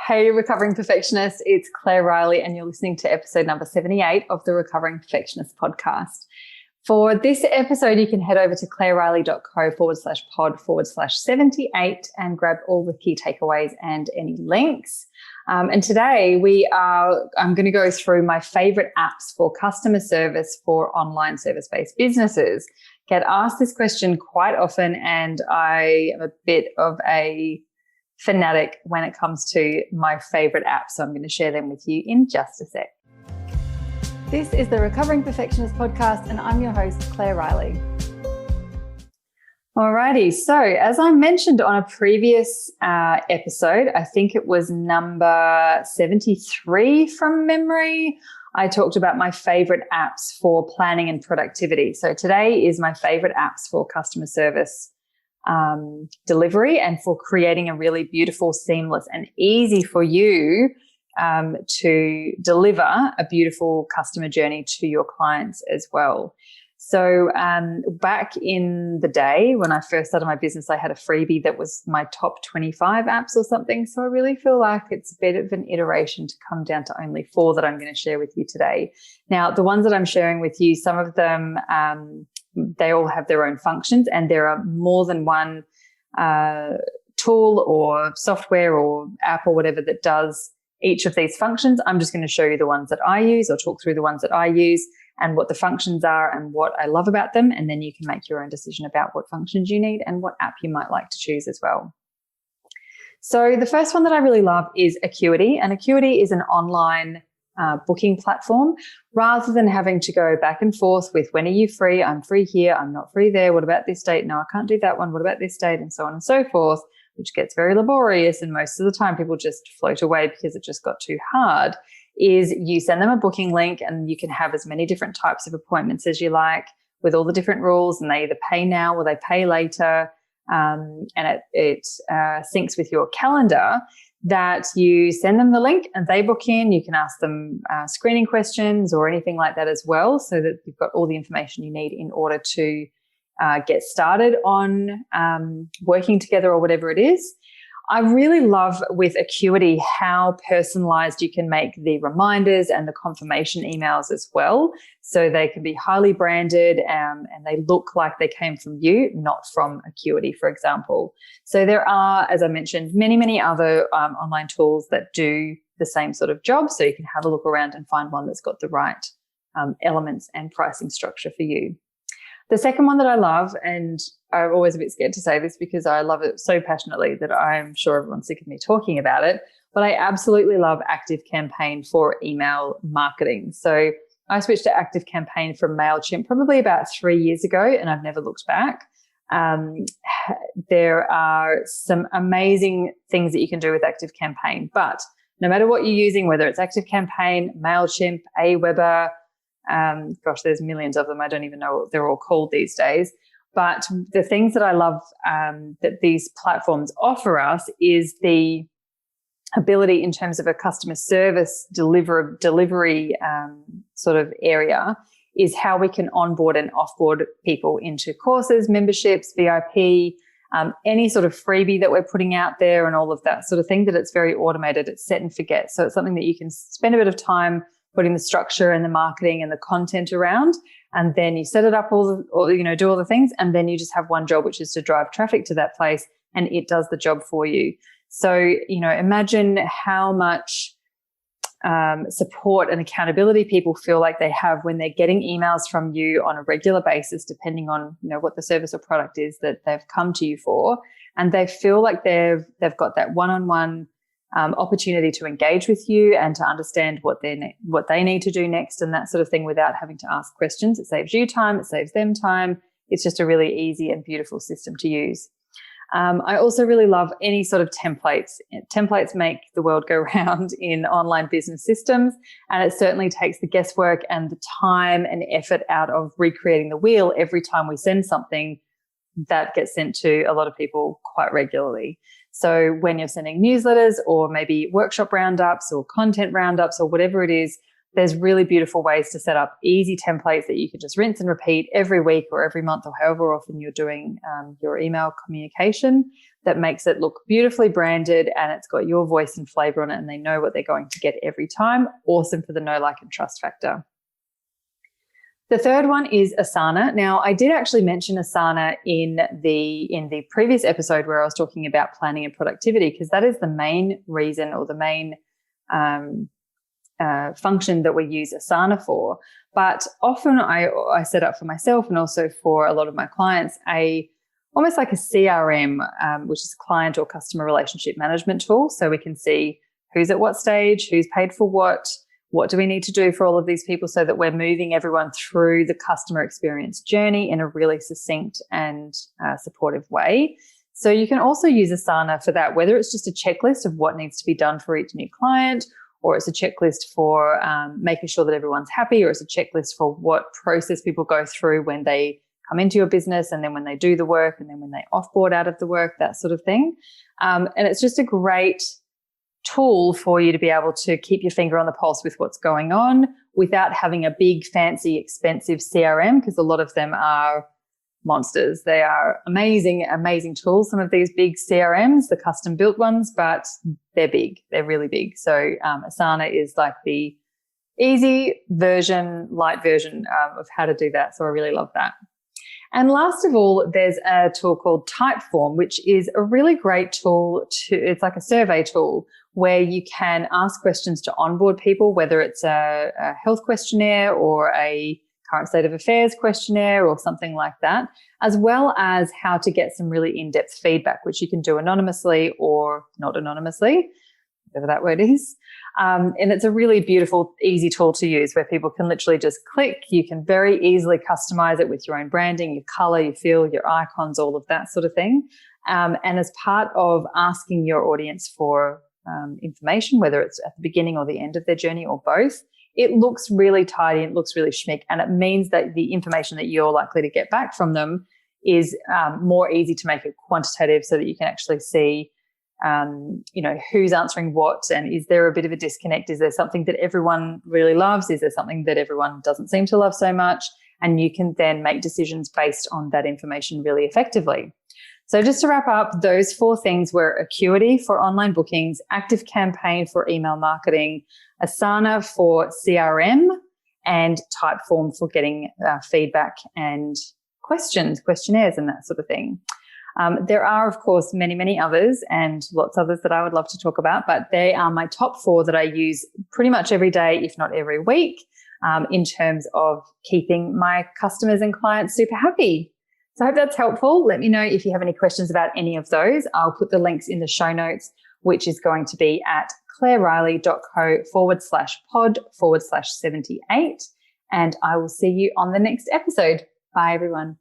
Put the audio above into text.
Hey, recovering perfectionist, it's Claire Riley, and you're listening to episode number 78 of the Recovering Perfectionist podcast. For this episode, you can head over to claireriley.co/pod/78 and grab all the key takeaways and any links. And today I'm going to go through my favorite apps for customer service for online service-based businesses. Get asked this question quite often, and I am a bit of a fanatic when it comes to my favorite apps. So I'm going to share them with you in just a sec. This is the Recovering Perfectionist podcast, and I'm your host, Claire Riley. Alrighty, so as I mentioned on a previous episode, I think it was number 73 from memory, I talked about my favorite apps for planning and productivity. So today is my favorite apps for customer service delivery and for creating a really beautiful, seamless, and easy for you to deliver a beautiful customer journey to your clients as well. So back in the day when I first started my business, I had a freebie that was my top 25 apps or something. So I really feel like it's a bit of an iteration to come down to only 4 that I'm going to share with you today. Now, the ones that I'm sharing with you, some of them, they all have their own functions, and there are more than one tool or software or app or whatever that does each of these functions. I'm just going to show you the ones that I use, or talk through the ones that I use and what the functions are and what I love about them. And then you can make your own decision about what functions you need and what app you might like to choose as well. So the first one that I really love is Acuity, and Acuity is an online booking platform. Rather than having to go back and forth with, when are you free? I'm free here. I'm not free there. What about this date? No, I can't do that one. What about this date? And so on and so forth, which gets very laborious. And most of the time people just float away because it just got too hard. Is you send them a booking link, and you can have as many different types of appointments as you like with all the different rules, and they either pay now or they pay later. And it syncs with your calendar, that you send them the link and they book in. You can ask them screening questions or anything like that as well, so that you've got all the information you need in order to get started on working together or whatever it is. I really love with Acuity how personalized you can make the reminders and the confirmation emails as well. So they can be highly branded and they look like they came from you, not from Acuity, for example. So there are, as I mentioned, many, many other online tools that do the same sort of job. So you can have a look around and find one that's got the right elements and pricing structure for you. The second one that I love, and I'm always a bit scared to say this because I love it so passionately that I'm sure everyone's sick of me talking about it, but I absolutely love ActiveCampaign for email marketing. So I switched to ActiveCampaign from MailChimp probably about 3 years ago, and I've never looked back. There are some amazing things that you can do with ActiveCampaign, but no matter what you're using, whether it's ActiveCampaign, MailChimp, Aweber, there's millions of them. I don't even know what they're all called these days. But the things that I love that these platforms offer us is the ability in terms of a customer service delivery sort of area, is how we can onboard and offboard people into courses, memberships, VIP, any sort of freebie that we're putting out there and all of that sort of thing, that it's very automated. It's set and forget. So it's something that you can spend a bit of time putting the structure and the marketing and the content around, and then you set it up do all the things, and then you just have one job, which is to drive traffic to that place, and it does the job for you. So, imagine how much support and accountability people feel like they have when they're getting emails from you on a regular basis, depending on, what the service or product is that they've come to you for, and they feel like they've got that one-on-one opportunity to engage with you and to understand what they need to do next and that sort of thing without having to ask questions. It saves you time. It saves them time. It's just a really easy and beautiful system to use. I also really love any sort of templates. Templates make the world go round in online business systems, and it certainly takes the guesswork and the time and effort out of recreating the wheel every time we send something that gets sent to a lot of people quite regularly. So when you're sending newsletters or maybe workshop roundups or content roundups or whatever it is, there's really beautiful ways to set up easy templates that you can just rinse and repeat every week or every month or however often you're doing your email communication. that makes it look beautifully branded and it's got your voice and flavor on it and they know what they're going to get every time. Awesome for the know, like, and trust factor. The third one is Asana. Now, I did actually mention Asana in the previous episode where I was talking about planning and productivity, because that is the main reason, or the main function that we use Asana for. But often I set up for myself and also for a lot of my clients almost like a CRM, which is client or customer relationship management tool. So we can see who's at what stage, who's paid for what do we need to do for all of these people, so that we're moving everyone through the customer experience journey in a really succinct and supportive way. So you can also use Asana for that, whether it's just a checklist of what needs to be done for each new client, or it's a checklist for making sure that everyone's happy, or it's a checklist for what process people go through when they come into your business, and then when they do the work, and then when they offboard out of the work, that sort of thing. And it's just a great tool for you to be able to keep your finger on the pulse with what's going on without having a big, fancy, expensive CRM, because a lot of them are monsters. They are amazing, amazing tools, some of these big CRMs, the custom built ones, but they're big. They're really big. So Asana is like the easy version, light version of how to do that. So I really love that. And last of all, there's a tool called Typeform, which is a really great tool it's like a survey tool where you can ask questions to onboard people, whether it's a health questionnaire or a current state of affairs questionnaire or something like that, as well as how to get some really in-depth feedback, which you can do anonymously or not anonymously, whatever that word is. And it's a really beautiful, easy tool to use where people can literally just click. You can very easily customize it with your own branding, your color, your feel, your icons, all of that sort of thing. And as part of asking your audience for information, whether it's at the beginning or the end of their journey or both, it looks really tidy, it looks really schmick, and it means that the information that you're likely to get back from them is more easy to make it quantitative, so that you can actually see who's answering what, and is there a bit of a disconnect? Is there something that everyone really loves? Is there something that everyone doesn't seem to love so much? And you can then make decisions based on that information really effectively. So just to wrap up, those 4 things were Acuity for online bookings, Active Campaign for email marketing, Asana for CRM, and Typeform for getting feedback and questionnaires and that sort of thing. There are, of course, many, many others and lots of others that I would love to talk about, but they are my top 4 that I use pretty much every day, if not every week, in terms of keeping my customers and clients super happy. So I hope that's helpful. Let me know if you have any questions about any of those. I'll put the links in the show notes, which is going to be at claireriley.co/pod/78. And I will see you on the next episode. Bye, everyone.